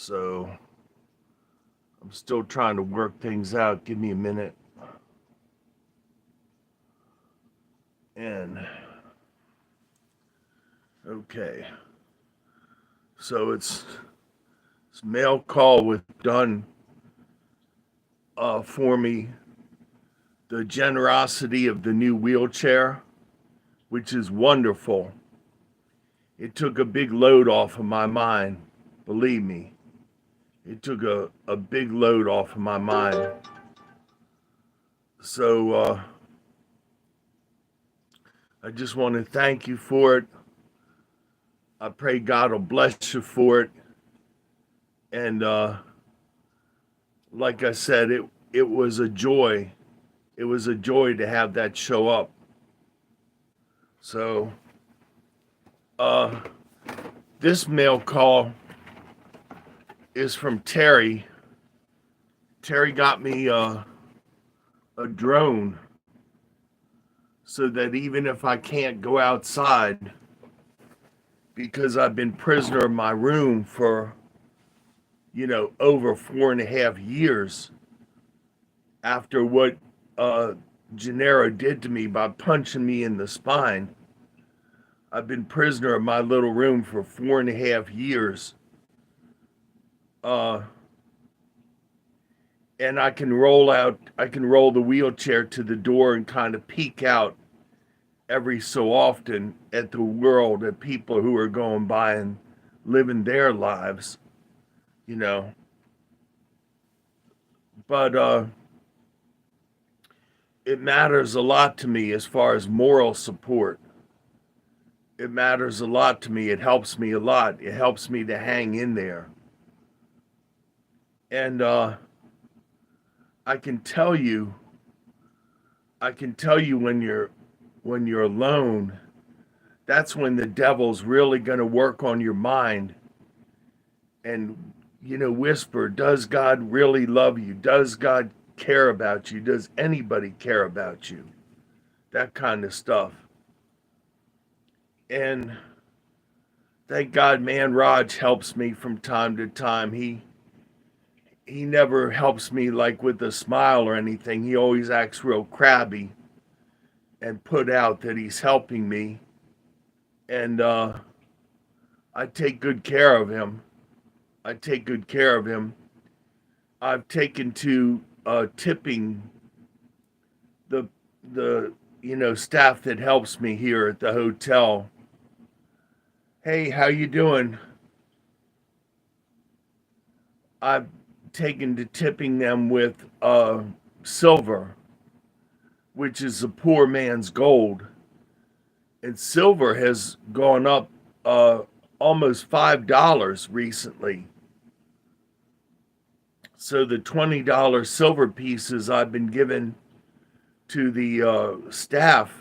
So I'm still trying to work things out. Give me a minute. And okay. So it's mail call with done for me. The generosity of the new wheelchair, which is wonderful. It took a big load off of my mind. Believe me, it took a big load off of my mind. So I just want to thank you for it. I pray God will bless you for it. And like I said, it was a joy. It was a joy to have that show up. So uh, this mail call is from Terry. Terry got me a drone so that even if I can't go outside, because I've been prisoner of my room for, over 4.5 years after what uh, Gennaro did to me by punching me in the spine. I've been prisoner of my little room for 4.5 years. Uh, and I can roll the wheelchair to the door and kind of peek out every so often at the world, at people who are going by and living their lives, you know. But it matters a lot to me as far as moral support. It matters a lot to me. It helps me a lot. It helps me to hang in there. And I can tell you, when you're alone, that's when the devil's really going to work on your mind and whisper, does God really love you? Does God care about you? Does anybody care about you? That kind of stuff. And thank God Man Raj helps me from time to time. He never helps me like with a smile or anything. He always acts real crabby and put out that he's helping me. And I take good care of him. I take good care of him. I've taken to tipping the staff that helps me here at the hotel. Hey, how you doing? I've taken to tipping them with silver, which is the poor man's gold. And silver has gone up almost $5 recently. So the $20 silver pieces I've been given to the staff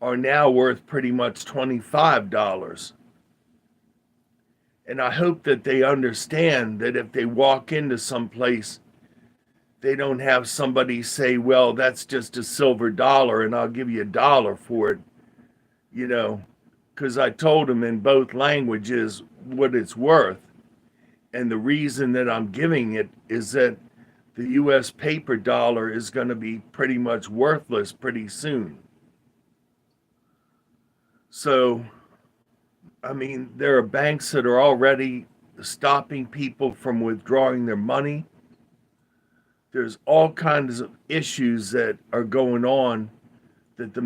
are now worth pretty much $25. And I hope that they understand that if they walk into some place, they don't have somebody say, well, that's just a silver dollar and I'll give you $1 for it, you know, because I told them in both languages what it's worth. And the reason that I'm giving it is that the US paper dollar is going to be pretty much worthless pretty soon. So, I mean, there are banks that are already stopping people from withdrawing their money. There's all kinds of issues that are going on that the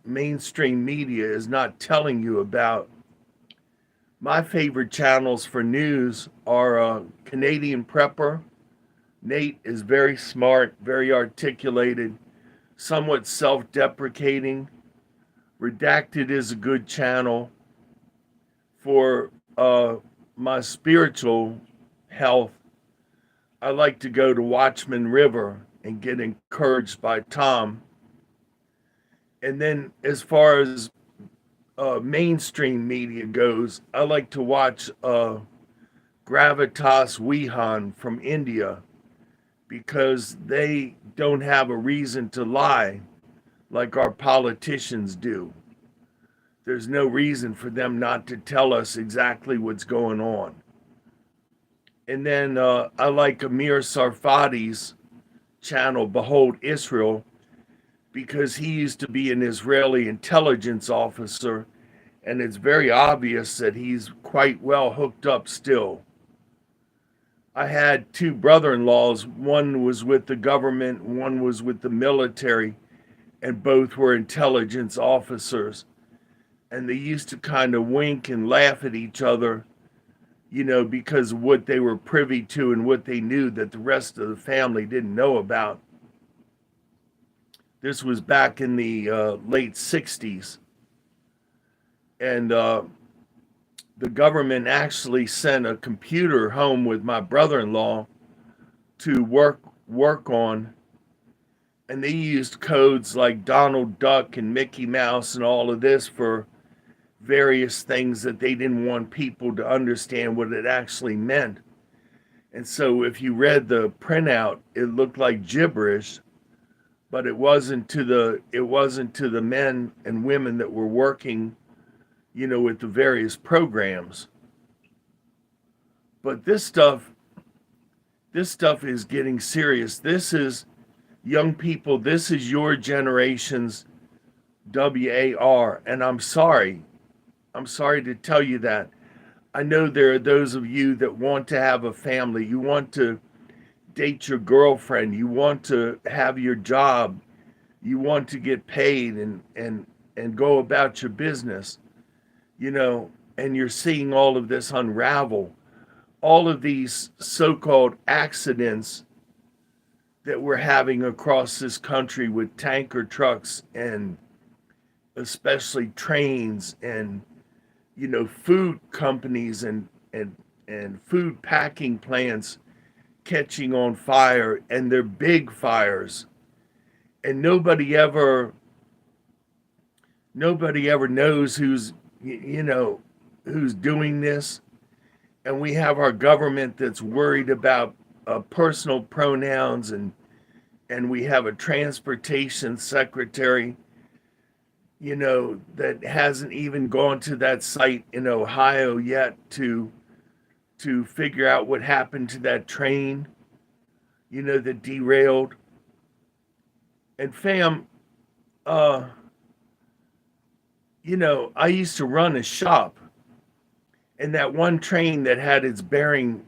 mainstream media is not telling you about. My favorite channels for news are Canadian Prepper. Nate is very smart, very articulated, somewhat self-deprecating. Redacted is a good channel. For my spiritual health, I like to go to Watchman River and get encouraged by Tom. And then as far as mainstream media goes, I like to watch Gravitas Wihan from India because they don't have a reason to lie like our politicians do. There's no reason for them not to tell us exactly what's going on. And then I like Amir Sarfati's channel, Behold Israel, because he used to be an Israeli intelligence officer, and it's very obvious that he's quite well hooked up still. I had two brother in laws. One was with the government, one was with the military, and both were intelligence officers. And they used to kind of wink and laugh at each other, because of what they were privy to and what they knew that the rest of the family didn't know about. This was back in the late 60s. And the government actually sent a computer home with my brother-in-law to work on, and they used codes like Donald Duck and Mickey Mouse and all of this for various things that they didn't want people to understand what it actually meant. And so if you read the printout, it looked like gibberish, but it wasn't to the men and women that were working, with the various programs. But this stuff is getting serious. This is young people, this is your generation's WAR. And I'm sorry to tell you that. I know there are those of you that want to have a family. You want to date your girlfriend. You want to have your job. You want to get paid and go about your business, and you're seeing all of this unravel. All of these so-called accidents that we're having across this country with tanker trucks and especially trains and food companies and food packing plants catching on fire, and they're big fires, and nobody ever knows who's doing this. And we have our government that's worried about personal pronouns, and we have a transportation secretary that hasn't even gone to that site in Ohio yet to figure out what happened to that train that derailed. And fam, I used to run a shop, and that one train that had its bearing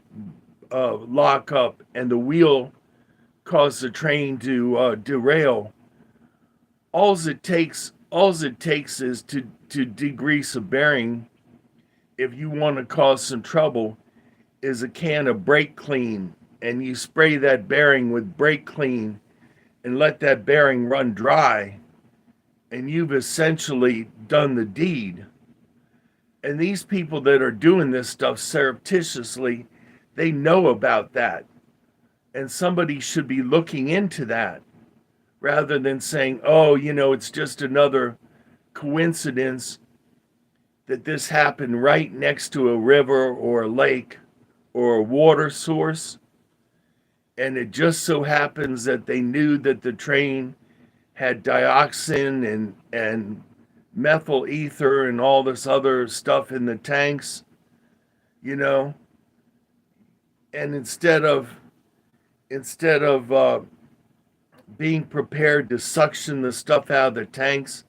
lock up and the wheel caused the train to derail. All it takes is to degrease a bearing. If you want to cause some trouble, is a can of brake clean, and you spray that bearing with brake clean and let that bearing run dry, and you've essentially done the deed. And these people that are doing this stuff surreptitiously, they know about that. And somebody should be looking into that rather than saying, oh, it's just another coincidence that this happened right next to a river or a lake or a water source. And it just so happens that they knew that the train had dioxin and methyl ether and all this other stuff in the tanks, and instead of being prepared to suction the stuff out of the tanks,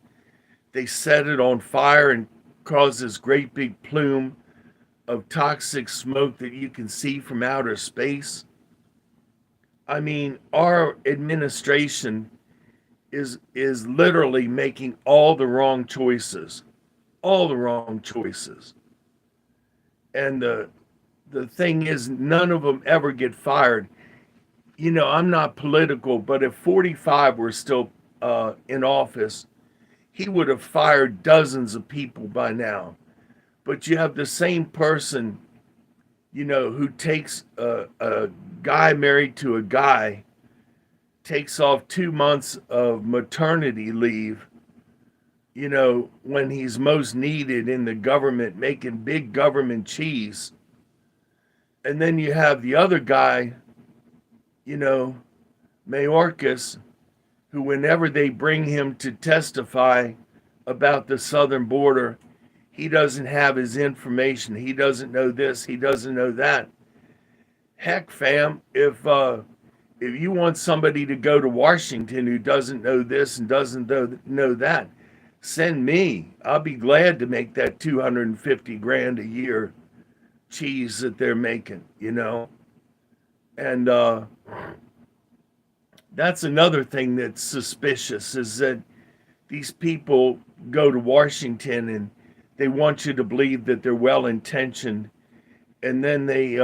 they set it on fire and cause this great big plume of toxic smoke that you can see from outer space. I mean, our administration is literally making all the wrong choices. And the thing is, none of them ever get fired. I'm not political, but if 45 were still in office, he would have fired dozens of people by now. But you have the same person, who takes a guy married to a guy, takes off 2 months of maternity leave, when he's most needed in the government, making big government cheese. And then you have the other guy, Mayorkas, who whenever they bring him to testify about the southern border, he doesn't have his information. He doesn't know this. He doesn't know that. Heck, fam, if you want somebody to go to Washington who doesn't know this and doesn't know that, send me. I'll be glad to make that 250 grand a year cheese that they're making, you know? And that's another thing that's suspicious is that these people go to Washington and they want you to believe that they're well intentioned, and then they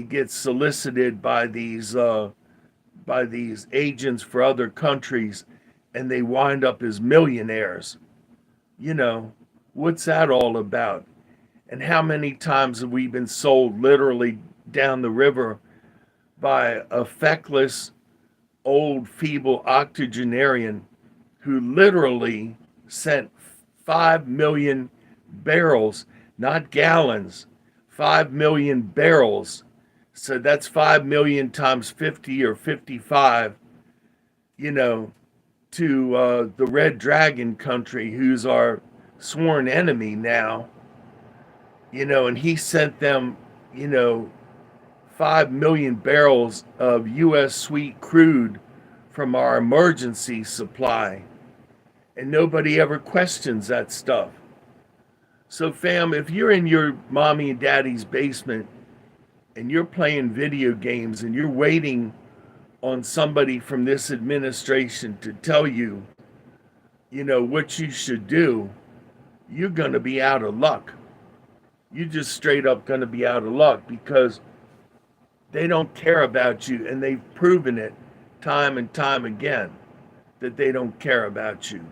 get solicited by these agents for other countries, and they wind up as millionaires. You know, what's that all about? And how many times have we been sold literally down the river by a feckless, old, feeble octogenarian who literally sent 5 million barrels, not gallons, 5 million barrels. So that's 5 million times 50 or 55, you know, to the Red Dragon country, who's our sworn enemy now, you know, and he sent them, you know, 5 million barrels of U.S. sweet crude from our emergency supply. And nobody ever questions that stuff. So, fam, if you're in your mommy and daddy's basement and you're playing video games and you're waiting on somebody from this administration to tell you, you know, what you should do, you're going to be out of luck. You're just straight up going to be out of luck because they don't care about you, and they've proven it time and time again that they don't care about you.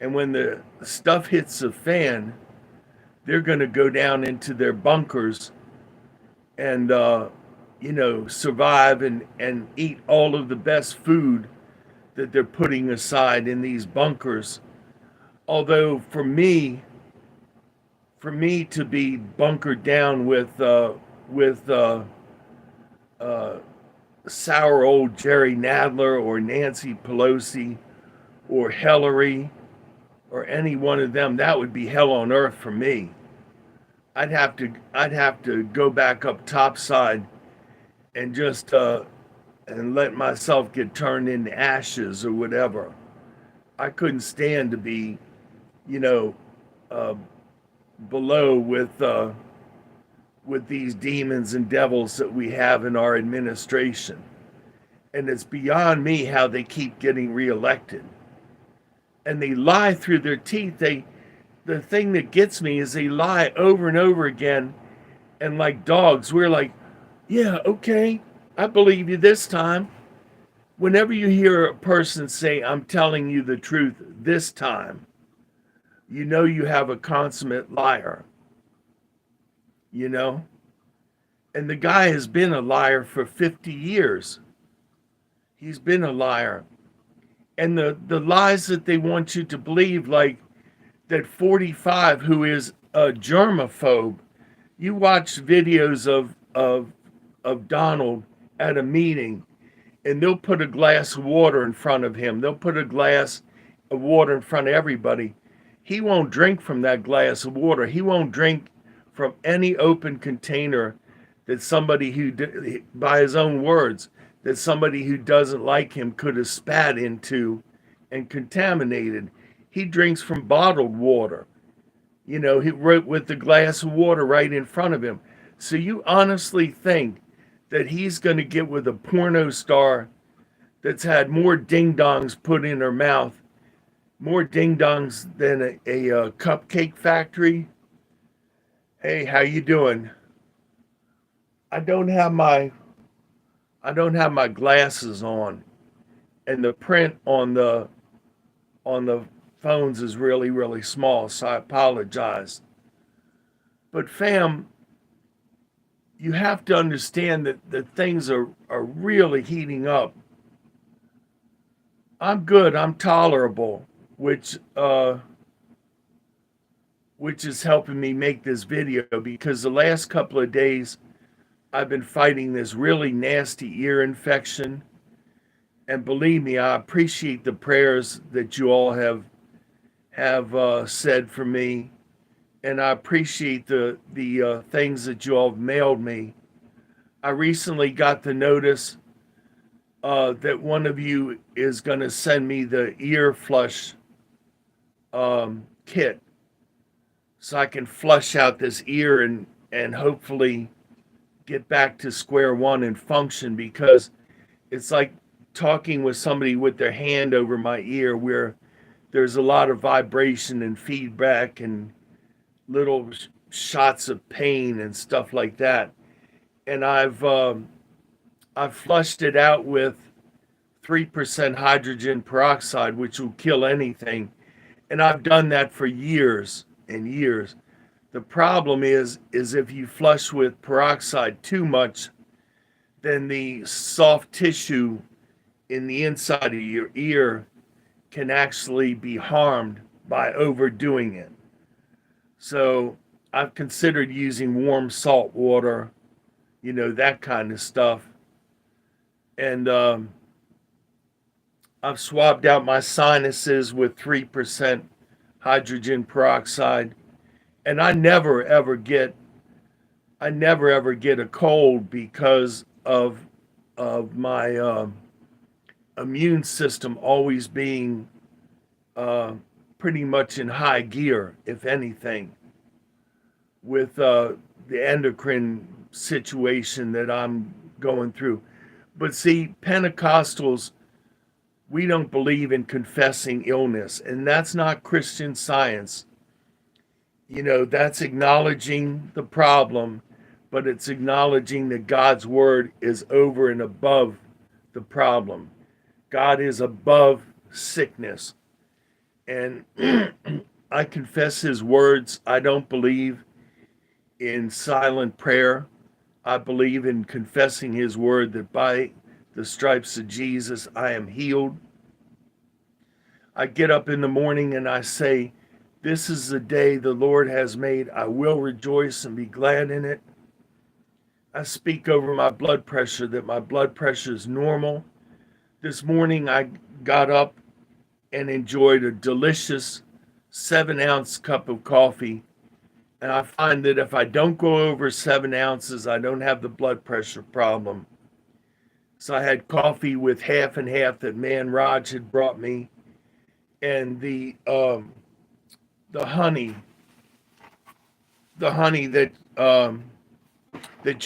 And when the stuff hits the fan, they're going to go down into their bunkers and, you know, survive and eat all of the best food that they're putting aside in these bunkers. Although for me to be bunkered down with sour old Jerry Nadler or Nancy Pelosi or Hillary or any one of them, that would be hell on earth for me. I'd have to go back up topside and just and let myself get turned into ashes or whatever. I couldn't stand to be, you know, uh, below with these demons and devils that we have in our administration. And it's beyond me how they keep getting reelected. And they lie through their teeth. The thing that gets me is they lie over and over again. And like dogs, we're like, yeah, okay, I believe you this time. Whenever you hear a person say, I'm telling you the truth this time, you know you have a consummate liar, you know? And the guy has been a liar for 50 years. He's been a liar. And the lies that they want you to believe, like that 45 who is a germaphobe. You watch videos of Donald at a meeting, and they'll put a glass of water in front of him. They'll put a glass of water in front of everybody. He won't drink from that glass of water. He won't drink from any open container that somebody who, by his own words, that somebody who doesn't like him could have spat into and contaminated. He drinks from bottled water. You know, he wrote with the glass of water right in front of him. So you honestly think that he's going to get with a porno star that's had more ding dongs put in her mouth, more ding dongs than a cupcake factory? Hey, how you doing? I don't have my I don't have my glasses on, and the print on the phones is really, really small, so I apologize. But fam, you have to understand that things are really heating up. I'm good, I'm tolerable, which is helping me make this video because the last couple of days I've been fighting this really nasty ear infection. And believe me, I appreciate the prayers that you all have said for me, and I appreciate the things that you all have mailed me. I recently got the notice that one of you is going to send me the ear flush kit so I can flush out this ear and hopefully get back to square one and function, because it's like talking with somebody with their hand over my ear where there's a lot of vibration and feedback and little shots of pain and stuff like that. And I've flushed it out with 3% hydrogen peroxide, which will kill anything. And I've done that for years and years. The problem is if you flush with peroxide too much, then the soft tissue in the inside of your ear can actually be harmed by overdoing it. So I've considered using warm salt water, that kind of stuff. And I've swabbed out my sinuses with 3% hydrogen peroxide. And I never ever get a cold because of my immune system always being uh, pretty much in high gear, if anything, with the endocrine situation that I'm going through. But see, Pentecostals, we don't believe in confessing illness, and that's not Christian Science. That's acknowledging the problem, but it's acknowledging that God's word is over and above the problem. God is above sickness. And I confess his words. I don't believe in silent prayer. I believe in confessing his word that by the stripes of Jesus, I am healed. I get up in the morning and I say, this is the day the Lord has made. I will rejoice and be glad in it. I speak over my blood pressure that my blood pressure is normal. This morning I got up and enjoyed a delicious 7-ounce cup of coffee. And I find that if I don't go over 7 ounces, I don't have the blood pressure problem. So I had coffee with half and half that Man Raj had brought me, and the honey, that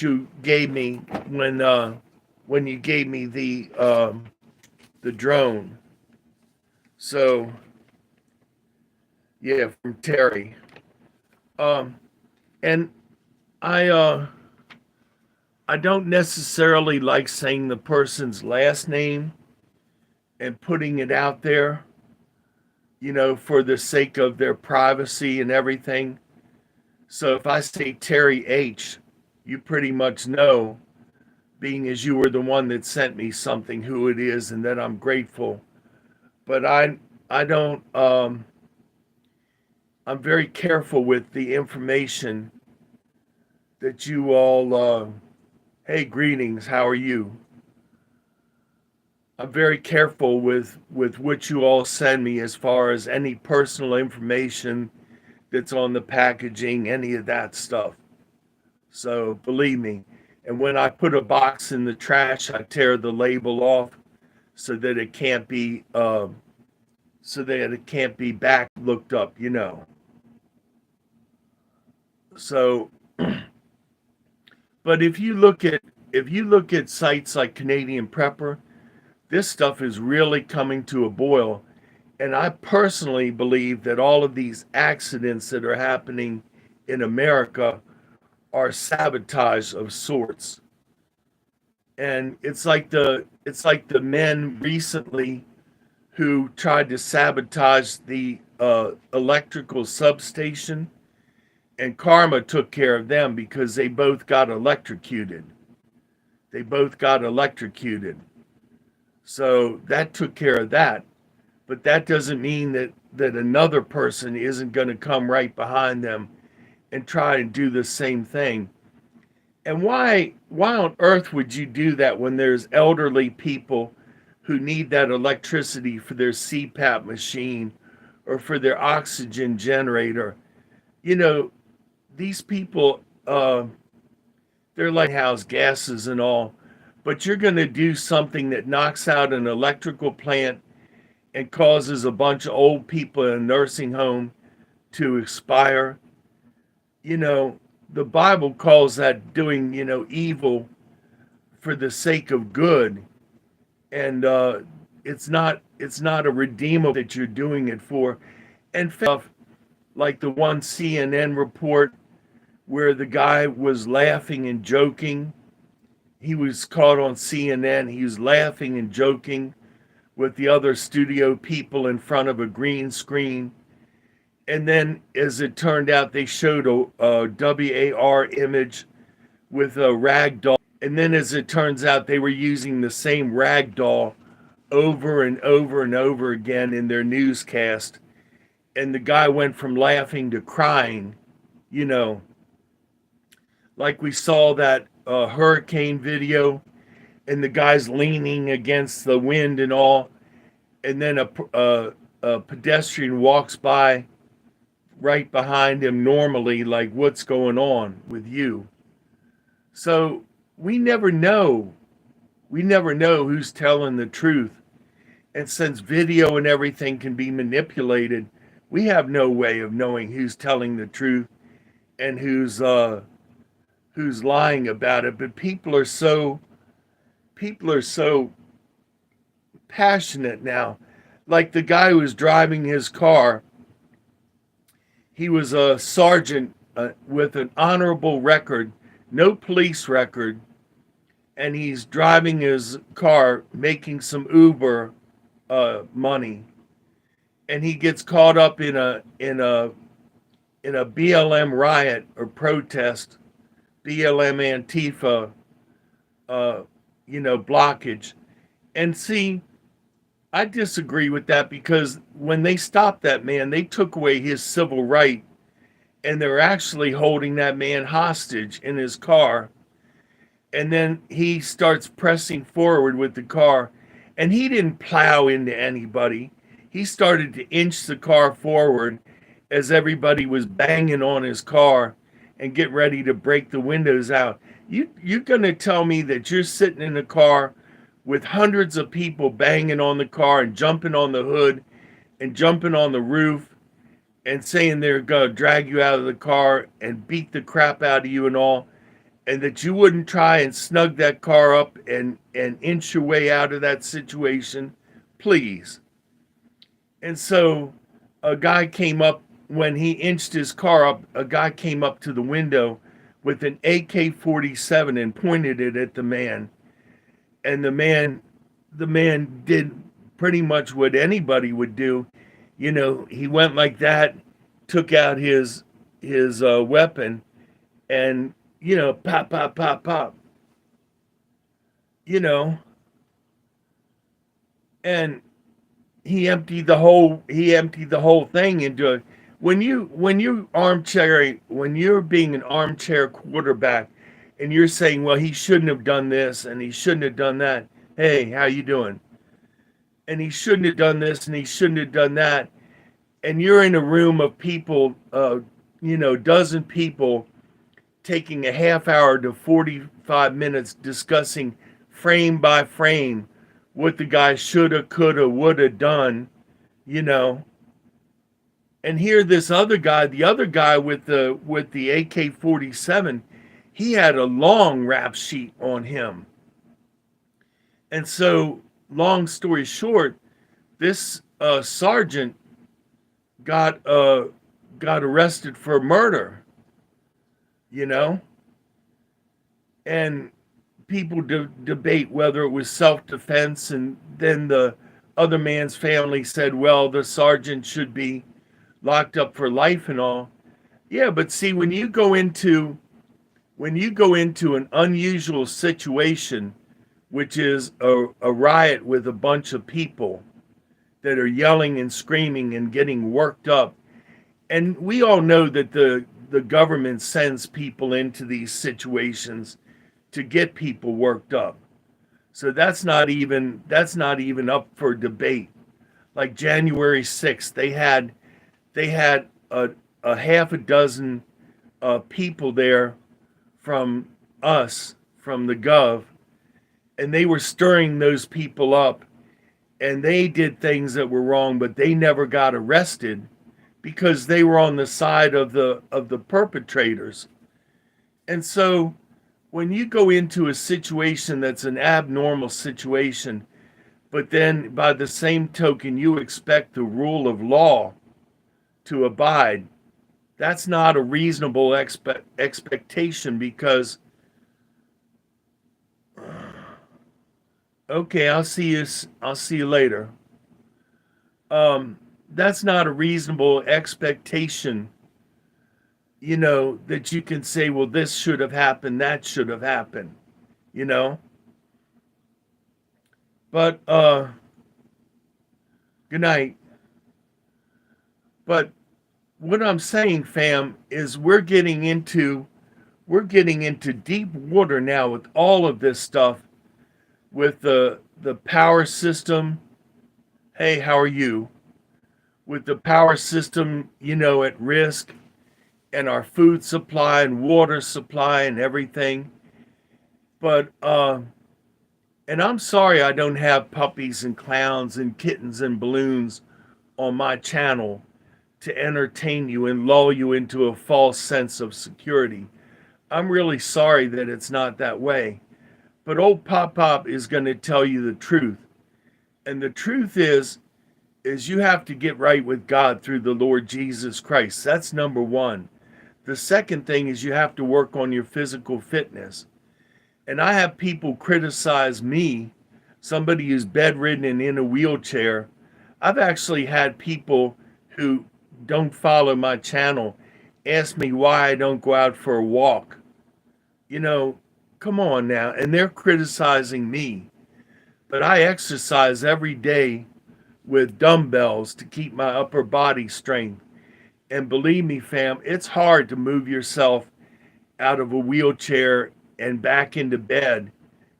you gave me when you gave me the drone. So yeah, from Terry. Um, and I I don't necessarily like saying the person's last name and putting it out there, for the sake of their privacy and everything. So if I say Terry H, you pretty much know, being as you were the one that sent me something, who it is, and that I'm grateful. But I don't I'm very careful with the information that you all hey, greetings, how are you? I'm very careful with what you all send me as far as any personal information that's on the packaging, any of that stuff. So believe me. And when I put a box in the trash, I tear the label off so that it can't be back looked up. So, but if you look at sites like Canadian Prepper, this stuff is really coming to a boil. And I personally believe that all of these accidents that are happening in America are sabotage of sorts. And it's like the men recently who tried to sabotage the electrical substation, and karma took care of them because they both got electrocuted. They both got electrocuted. So that took care of that. But that doesn't mean that another person isn't going to come right behind them and try and do the same thing. And why on earth would you do that when there's elderly people who need that electricity for their CPAP machine or for their oxygen generator? You know, these people they're like house gases and all, but you're going to do something that knocks out an electrical plant and causes a bunch of old people in a nursing home to expire. You know, the Bible calls that doing, evil for the sake of good. And it's not a redeemable that you're doing it for. And like the one CNN report where the guy was laughing and joking. He was caught on CNN. He was laughing and joking with the other studio people in front of a green screen. And then, as it turned out, they showed a WAR image with a rag doll. And then, as it turns out, they were using the same rag doll over and over and over again in their newscast. And the guy went from laughing to crying, you know, like we saw that hurricane video, and the guy's leaning against the wind and all. And then a pedestrian walks by right behind him normally, like, what's going on with you? So we never know. We never know who's telling the truth. And since video and everything can be manipulated, we have no way of knowing who's telling the truth and who's lying about it. But people are so passionate now. Like the guy who was driving his car, he was a sergeant with an honorable record, no police record, and he's driving his car, making some Uber money, and he gets caught up in a BLM riot or protest, BLM Antifa, blockage. And see, I disagree with that because when they stopped that man, they took away his civil right, and they're actually holding that man hostage in his car. And then he starts pressing forward with the car, and he didn't plow into anybody. He started to inch the car forward as everybody was banging on his car and get ready to break the windows out. You're gonna tell me that you're sitting in a car with hundreds of people banging on the car and jumping on the hood and jumping on the roof and saying they're gonna drag you out of the car and beat the crap out of you and all, and that you wouldn't try and snug that car up and inch your way out of that situation? Please. And so a guy came up, when he inched his car up, a guy came up to the window with an AK-47 and pointed it at the man. And the man did pretty much what anybody would do. He went like that, took out his weapon, and pop, pop, pop, pop. You know, and he emptied the whole thing into a. When you're being an armchair quarterback, and you're saying, well, he shouldn't have done this and he shouldn't have done that. Hey, how you doing? And he shouldn't have done this and he shouldn't have done that. And you're in a room of people, dozen people, taking a half hour to 45 minutes discussing frame by frame what the guy shoulda, coulda, woulda done, you know. And here this other guy, the other guy with the AK-47, he had a long rap sheet on him. And so, long story short, this sergeant got arrested for murder, you know, and people debate whether it was self-defense, and then the other man's family said, well, the sergeant should be locked up for life and all. Yeah, but see, when you go into an unusual situation, which is a riot with a bunch of people that are yelling and screaming and getting worked up, and we all know that the government sends people into these situations to get people worked up. So that's not even up for debate. Like January 6th, they had a half a dozen people there from us, from the gov, and they were stirring those people up, and they did things that were wrong, but they never got arrested because they were on the side of the perpetrators. And so when you go into a situation that's an abnormal situation, but then by the same token you expect the rule of law to abide, that's not a reasonable expectation, because okay, I'll see you later. That's not a reasonable expectation, that you can say, well, this should have happened, that should have happened, you know. But good night. But what I'm saying, fam, is we're getting into deep water now with all of this stuff, with the power system. Hey, how are you? With the power system, at risk, and our food supply and water supply and everything. But and I'm sorry I don't have puppies and clowns and kittens and balloons on my channel to entertain you and lull you into a false sense of security. I'm really sorry that it's not that way. But old Pop Pop is going to tell you the truth. And the truth is you have to get right with God through the Lord Jesus Christ. That's number one. The second thing is you have to work on your physical fitness. And I have people criticize me, somebody who's bedridden and in a wheelchair. I've actually had people who don't follow my channel ask me why I don't go out for a walk. Come on now. And they're criticizing me. But I exercise every day with dumbbells to keep my upper body strength. And believe me, fam, it's hard to move yourself out of a wheelchair and back into bed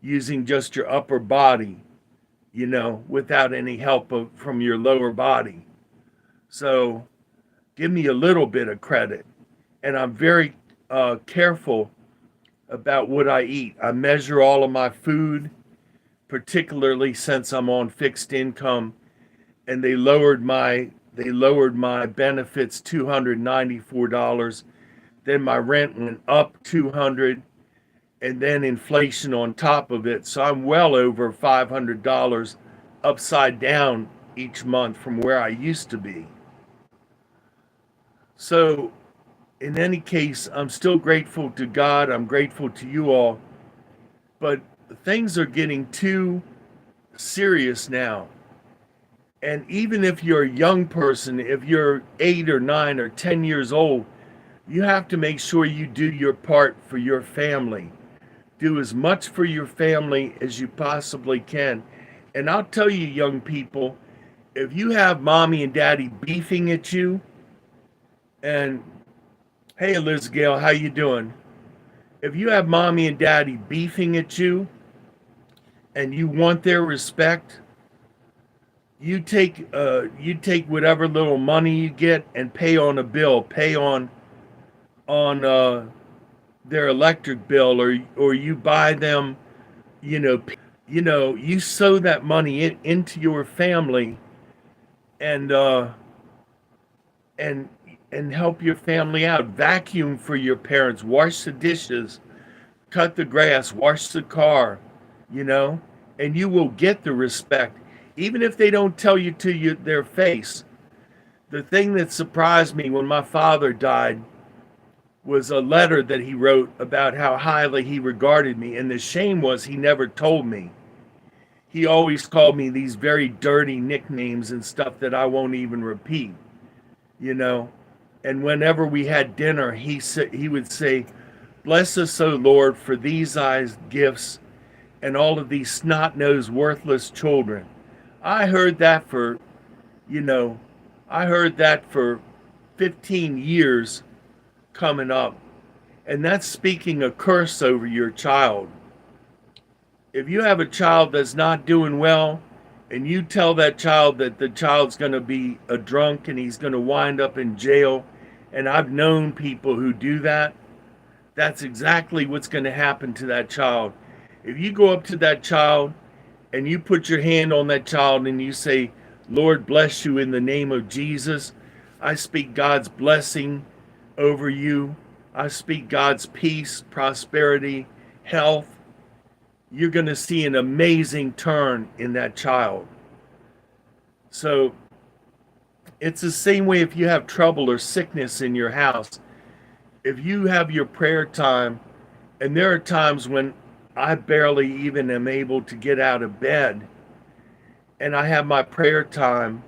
using just your upper body, without any help from your lower body. So give me a little bit of credit. And I'm very careful about what I eat. I measure all of my food, particularly since I'm on fixed income, and they lowered my benefits $294. Then my rent went up $200, and then inflation on top of it. So I'm well over $500 upside down each month from where I used to be. So in any case, I'm still grateful to God. I'm grateful to you all. But things are getting too serious now. And even if you're a young person, if you're 8 or 9 or 10 years old, you have to make sure you do your part for your family. Do as much for your family as you possibly can. And I'll tell you, young people, if you have mommy and daddy beefing at you, and hey, Liz Gale, how you doing? If you have mommy and daddy beefing at you and you want their respect, you take whatever little money you get and pay on a bill, pay on their electric bill, or you buy them, you sow that money into your family, and help your family out. Vacuum for your parents, wash the dishes, cut the grass, wash the car, and you will get the respect, even if they don't tell you to their face. The thing that surprised me when my father died was a letter that he wrote about how highly he regarded me, and the shame was he never told me. He always called me these very dirty nicknames and stuff that I won't even repeat, And whenever we had dinner, he would say, "Bless us, O Lord, for these thy gifts and all of these snot-nosed, worthless children." I heard that for 15 years coming up. And that's speaking a curse over your child. If you have a child that's not doing well, and you tell that child that the child's going to be a drunk and he's going to wind up in jail, and I've known people who do that, that's exactly what's going to happen to that child. If you go up to that child and you put your hand on that child and you say, Lord bless you in the name of Jesus, I speak God's blessing over you. I speak God's peace, prosperity, health. You're going to see an amazing turn in that child. So it's the same way if you have trouble or sickness in your house. If you have your prayer time, and there are times when I barely even am able to get out of bed, and I have my prayer time,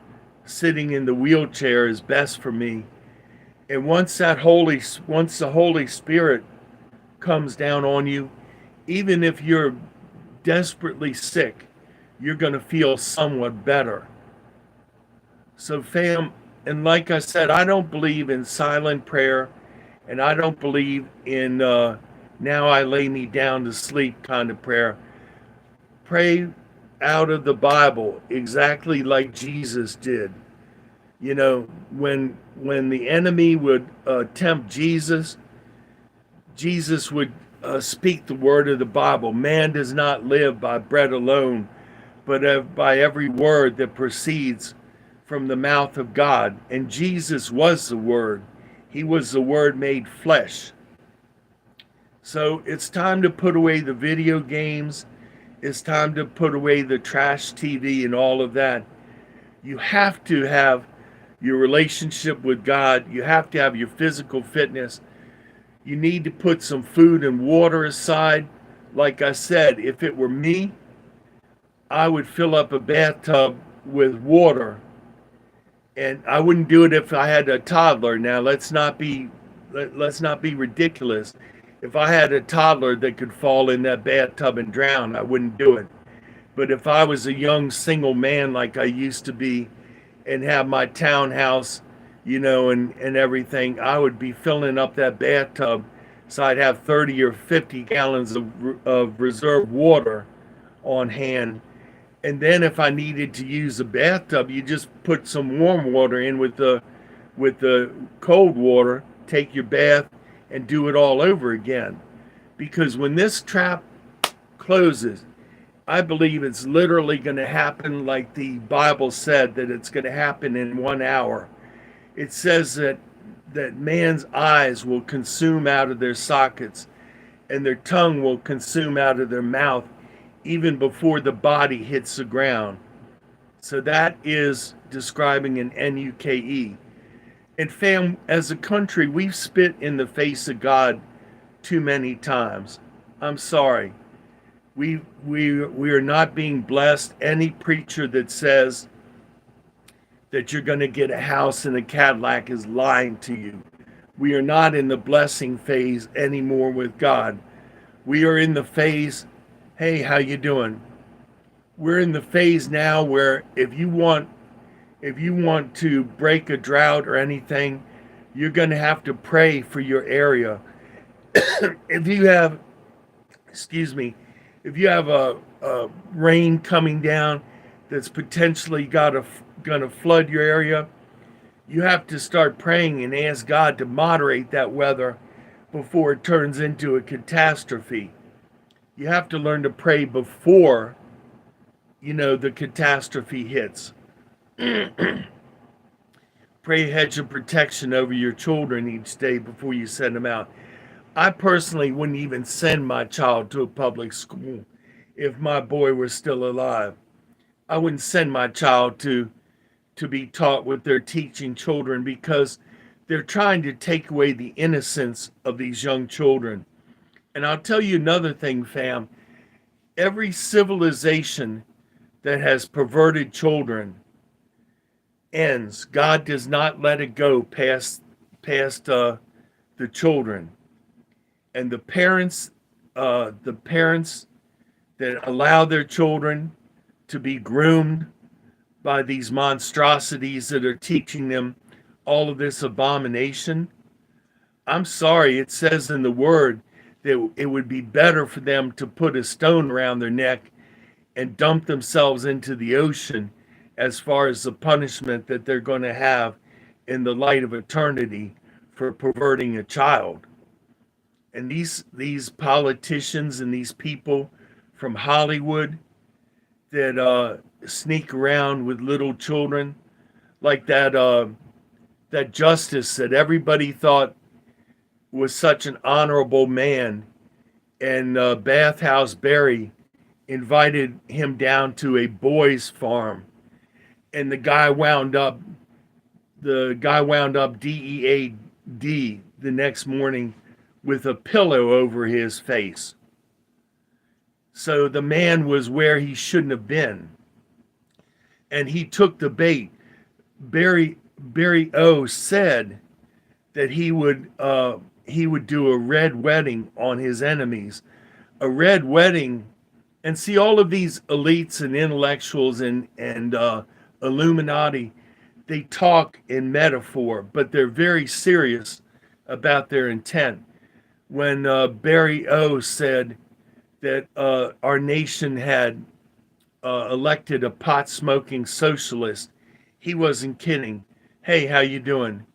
sitting in the wheelchair is best for me. And once the Holy Spirit comes down on you, even if you're desperately sick, you're going to feel somewhat better. So fam, and like I said, I don't believe in silent prayer, and I don't believe in now I lay me down to sleep kind of prayer. Pray out of the Bible exactly like Jesus did. You know, when the enemy would tempt Jesus, Jesus would speak the word of the Bible. Man does not live by bread alone, but by every word that proceeds from the mouth of God. And Jesus was the Word. He was the Word made flesh. So it's time to put away the video games. It's time to put away the trash TV and all of that. You have to have your relationship with God. You have to have your physical fitness. You need to put some food and water aside. Like I said, if it were me, I would fill up a bathtub with water. And I wouldn't do it if I had a toddler. Now let's not be ridiculous. If I had a toddler that could fall in that bathtub and drown, I wouldn't do it. But if I was a young single man like I used to be and have my townhouse, you know, and everything, I would be filling up that bathtub so I'd have 30 or 50 gallons of reserve water on hand. And then if I needed to use a bathtub, you just put some warm water in with the cold water, take your bath, and do it all over again. Because when this trap closes, I believe it's literally going to happen like the Bible said that it's going to happen in 1 hour. It says that man's eyes will consume out of their sockets and their tongue will consume out of their mouth even before the body hits the ground. So that is describing an NUKE. And fam, as a country, we've spit in the face of God too many times. I'm sorry. We are not being blessed. Any preacher that says that you're going to get a house and a Cadillac is lying to you. We are not in the blessing phase anymore with God. We are in the phase, hey, how you doing? We're in the phase now where if you want to break a drought or anything, you're going to have to pray for your area. If you have, if you have a rain coming down that's potentially going to flood your area, you have to start praying and ask God to moderate that weather before it turns into a catastrophe. You have to learn to pray before, the catastrophe hits. Pray a hedge of protection over your children each day before you send them out. I personally wouldn't even send my child to a public school if my boy were still alive. I wouldn't send my child to be taught what they're teaching children because they're trying to take away the innocence of these young children. And I'll tell you another thing, fam. Every civilization that has perverted children ends. God does not let it go past the children. And the parents that allow their children to be groomed by these monstrosities that are teaching them all of this abomination. I'm sorry, it says in the word that it would be better for them to put a stone around their neck and dump themselves into the ocean as far as the punishment that they're going to have in the light of eternity for perverting a child. And these politicians and these people from Hollywood that sneak around with little children, like that justice that everybody thought was such an honorable man, and Bathhouse Barry invited him down to a boys' farm, and the guy wound up DEAD the next morning with a pillow over his face. So the man was where he shouldn't have been, and he took the bait. Barry O said that he would do a red wedding on his enemies, a red wedding. And see, all of these elites and intellectuals and Illuminati, they talk in metaphor, but they're very serious about their intent. When Barry O said that our nation had elected a pot-smoking socialist, he wasn't kidding. Hey, how you doing?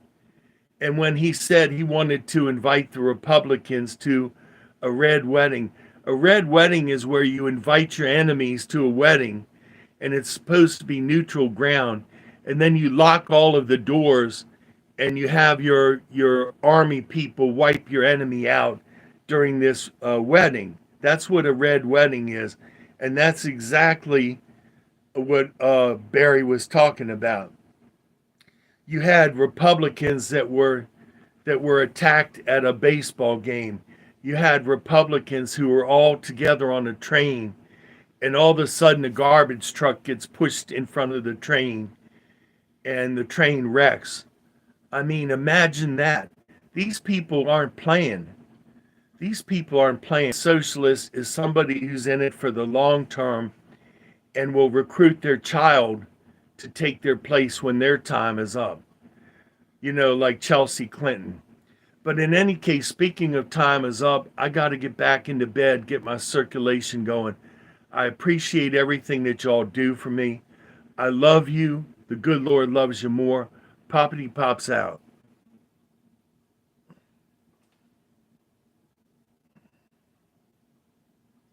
And when he said he wanted to invite the Republicans to a red wedding is where you invite your enemies to a wedding, and it's supposed to be neutral ground. And then you lock all of the doors, and you have your army people wipe your enemy out during this wedding. That's what a red wedding is, and that's exactly what Barry was talking about. You had Republicans that were attacked at a baseball game. You had Republicans who were all together on a train, and all of a sudden a garbage truck gets pushed in front of the train, and the train wrecks. I mean, imagine that. These people aren't playing. These people aren't playing. Socialist is somebody who's in it for the long term and will recruit their child to take their place when their time is up. Like Chelsea Clinton. But in any case, speaking of time is up, I got to get back into bed, get my circulation going. I appreciate everything that y'all do for me. I love you. The good Lord loves you more. Poppity Pops out.